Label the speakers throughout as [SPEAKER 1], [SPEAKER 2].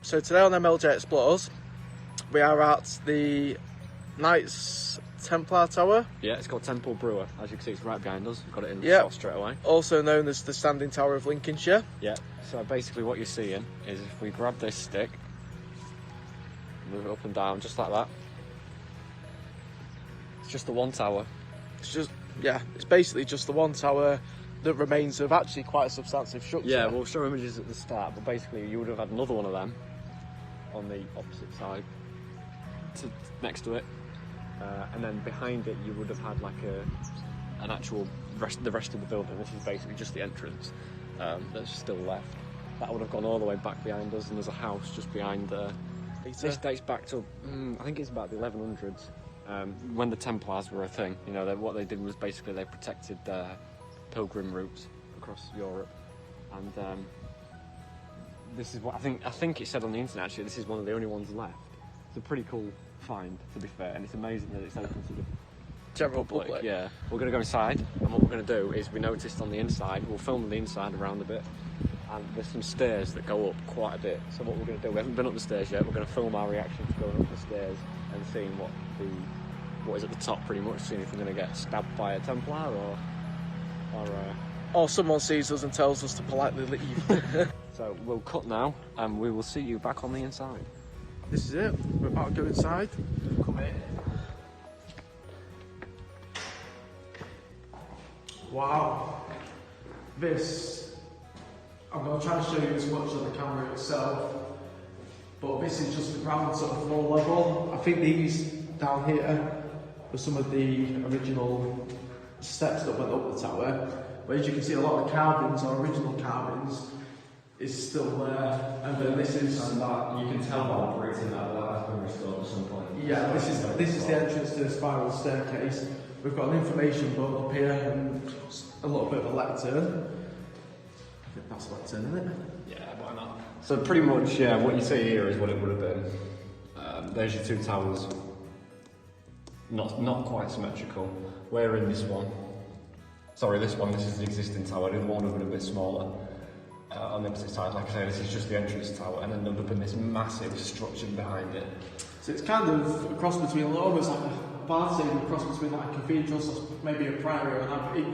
[SPEAKER 1] So today on MLJ Explores, we are at the Knights Templar Tower.
[SPEAKER 2] Yeah, it's called Temple Bruer. As you can see, it's right behind us. We've got it in the
[SPEAKER 1] Yep.
[SPEAKER 2] shot straight away.
[SPEAKER 1] Also known as the Standing Tower of Lincolnshire.
[SPEAKER 2] Yeah, so basically what you're seeing is if we grab this stick, move it up and down just like that. It's just the one tower.
[SPEAKER 1] It's basically just the one tower that remains of actually quite a substantive structure.
[SPEAKER 2] Yeah, we'll show images at the start, but basically you would have had another one of them on the opposite side next to it. And then behind it you would have had like an actual the rest of the building. This is basically just the entrance that's still left. That would have gone all the way back behind us, and there's a house just behind there. This dates back to, I think it's about the 1100s, when the Templars were a thing. You know, what they did was basically they protected their pilgrim routes across Europe, and this is what I think it said on the internet. Actually, this is one of the only ones left. It's a pretty cool find, to be fair, and it's amazing that it's open to the
[SPEAKER 1] general public.
[SPEAKER 2] Yeah, we're going to go inside, and what we're going to do is we noticed on the inside, we'll film the inside around a bit, and there's some stairs that go up quite a bit. So what we're going to do, we haven't been up the stairs yet, we're going to film our reaction to going up the stairs and seeing what is at the top, pretty much, seeing if we're going to get stabbed by a Templar
[SPEAKER 1] or someone sees us and tells us to politely leave.
[SPEAKER 2] So we'll cut now, and we will see you back on the inside.
[SPEAKER 1] This is it. We're about to go inside. Come in. Wow. I'm going to try and show you as much of the camera itself, but this is just the ground sort of floor level. I think these down here were some of the original steps that went up the tower, but as you can see, a lot of the carvings or original carvings is still there, and then this is...
[SPEAKER 3] And that, you can tell by the bricks in that has been restored at some point.
[SPEAKER 1] Yeah, this is the entrance to the spiral staircase. We've got an information board up here and a little bit of a lectern. I think that's a lectern, isn't it?
[SPEAKER 2] Yeah, why not? So pretty much, yeah, what you see here is what it would have been. There's your two towers. Not quite symmetrical. We're in this one. Sorry, this is the existing tower. The other one would have been a bit smaller. On the opposite side, like I say, this is just the entrance tower, and then there would have been this massive structure behind it.
[SPEAKER 1] So it's kind of a cross between, almost like a bar scene, a cross between like a cathedral, so maybe a priory or an abbey,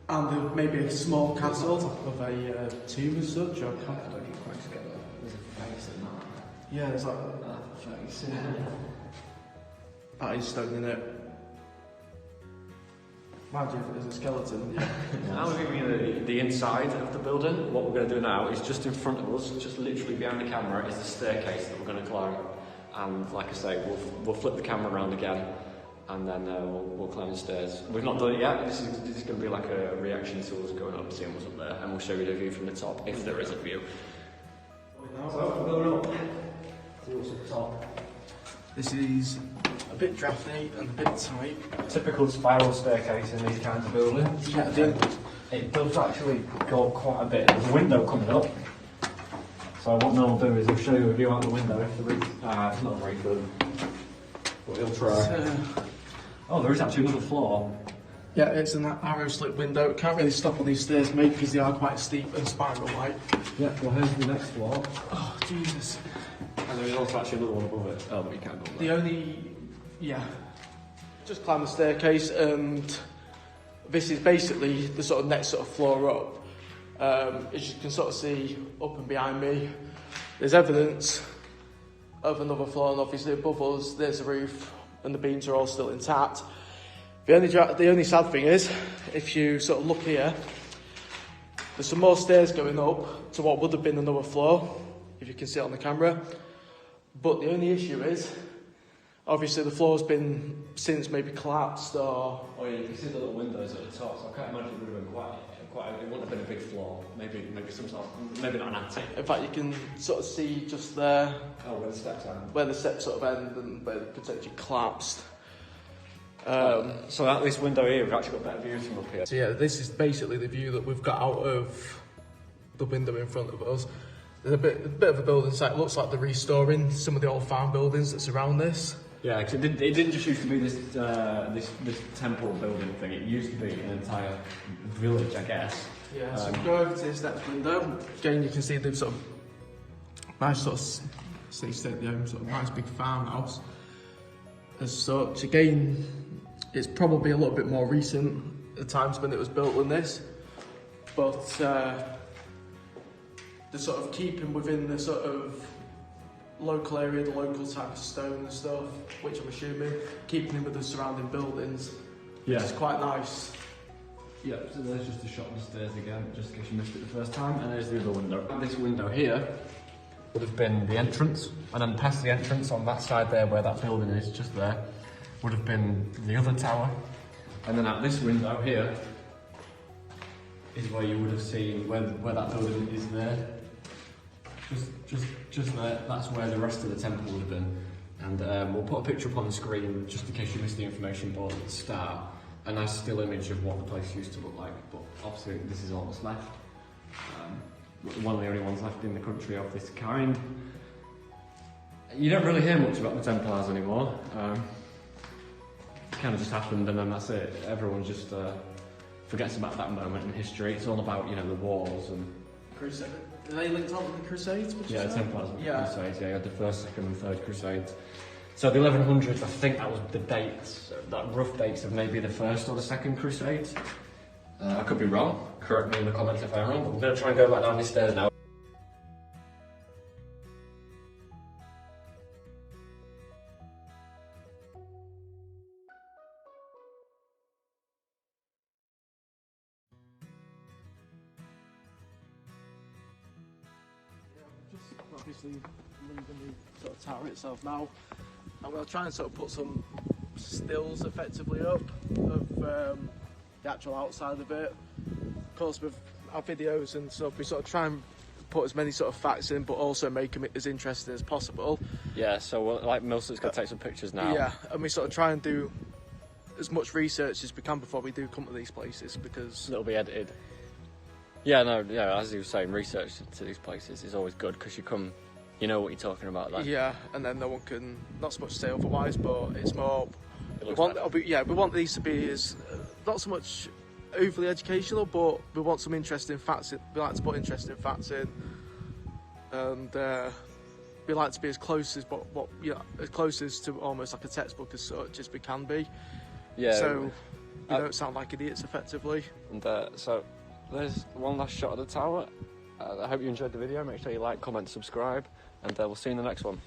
[SPEAKER 1] and maybe a small castle on top of a tomb as such, or a
[SPEAKER 3] I don't get quite together. There's a face in that.
[SPEAKER 1] yeah, there's like
[SPEAKER 3] Face.
[SPEAKER 1] that is stone in it. Imagine if it was a skeleton.
[SPEAKER 2] Now we're giving you the inside of the building. What we're going to do now is just in front of us, just literally behind the camera, is the staircase that we're going to climb. And like I say, we'll flip the camera around again, and then we'll climb the stairs. We've not done it yet. This is going to be like a reaction to us going up, seeing what's up there, and we'll show you the view from the top, if there is a view.
[SPEAKER 3] So we're going up. See what's at the top.
[SPEAKER 1] This is a bit drafty and a bit tight.
[SPEAKER 3] Typical spiral staircase in these kinds of buildings.
[SPEAKER 1] Yeah,
[SPEAKER 3] It does actually go up quite a bit. There's a window coming up. So what Mel will do is he'll show you a view out the window if there is. It's not very good, but he'll try. Oh, there is actually another floor.
[SPEAKER 1] Yeah, it's an arrow slit window. Can't really stop on these stairs, mate, because they are quite steep and spiral-like.
[SPEAKER 3] Yeah, well here's the next floor.
[SPEAKER 1] Oh, Jesus.
[SPEAKER 2] And there is also actually another one above it. Oh, but you can't go there.
[SPEAKER 1] Just climb the staircase, and this is basically the sort of next sort of floor up. As you can sort of see up and behind me, there's evidence of another floor, and obviously above us there's a roof and the beams are all still intact. The only sad thing is, if you sort of look here, there's some more stairs going up to what would have been another floor, if you can see it on the camera. But the only issue is, obviously the floor's been since maybe collapsed or...
[SPEAKER 2] Oh yeah, you can see the little windows at the top, so I can't imagine it would have been quite it wouldn't have been a big floor. Maybe some sort of, maybe not an attic.
[SPEAKER 1] In fact, you can sort of see just there...
[SPEAKER 2] Oh, where the steps end.
[SPEAKER 1] Where the steps sort of end and where it potentially collapsed.
[SPEAKER 2] So at this window here, we've actually got better views from up here.
[SPEAKER 1] So yeah, this is basically the view that we've got out of the window in front of us. There's a bit of a building site. It looks like they're restoring some of the old farm buildings that surround this.
[SPEAKER 2] Yeah, because it didn't just used to be this temple building thing. It used to be an entire village, I guess.
[SPEAKER 1] Yeah, so go over to this next window. Again, you can see they've sort of nice sort of state-of-the home, sort of nice big farmhouse. As such, again, it's probably a little bit more recent at times when it was built than this, but the sort of keeping within the sort of local area, the local type of stone and stuff, which I'm assuming, keeping in with the surrounding buildings, is quite nice.
[SPEAKER 2] Yeah, so there's just a shot of the stairs again, just in case you missed it the first time, and there's the other window. This window here would have been the entrance, and then past the entrance on that side there, where that building is, just there, would have been the other tower. And then out this window here is where you would have seen where that building is there. Just there, that's where the rest of the temple would have been. And we'll put a picture up on the screen, just in case you missed the information board at the start. A nice still image of what the place used to look like, but obviously this is all that's left. One of the only ones left in the country of this kind. You don't really hear much about the Templars anymore. It kind of just happened and then that's it. Everyone just forgets about that moment in history. It's all about, you know, the wars and...
[SPEAKER 1] Crusade. Are they linked up with the Crusades?
[SPEAKER 2] Yeah, the Templars with the Crusades, yeah, you had the first, second and third Crusades. So the 1100s, I think that was the dates, that rough dates of maybe the first or the second Crusades. I could be wrong, correct me in the comments if I'm wrong, but I'm going to try and go back down these stairs now.
[SPEAKER 1] Just obviously leaving the sort of tower itself now, and we'll try and sort of put some stills effectively up of the actual outside of it. Of course, with our videos and stuff, we sort of try and put as many sort of facts in, but also make them as interesting as possible.
[SPEAKER 2] Yeah, so like Milson's going to take some pictures now.
[SPEAKER 1] Yeah, and we sort of try and do as much research as we can before we do come to these places, because
[SPEAKER 2] it'll be edited. Yeah, no, yeah, as you were saying, research to these places is always good because you come, you know what you're talking about. Like.
[SPEAKER 1] Yeah, and then no one can, not so much say otherwise, but it's more, we want these to be as, not so much overly educational, but we want some interesting facts in, we like to put interesting facts in, and we like to be as close as as close as to almost like a textbook as such as we can be.
[SPEAKER 2] Yeah.
[SPEAKER 1] So we don't sound like idiots effectively.
[SPEAKER 2] And so there's one last shot of the tower. I hope you enjoyed the video. Make sure you like, comment, subscribe, and we'll see you in the next one.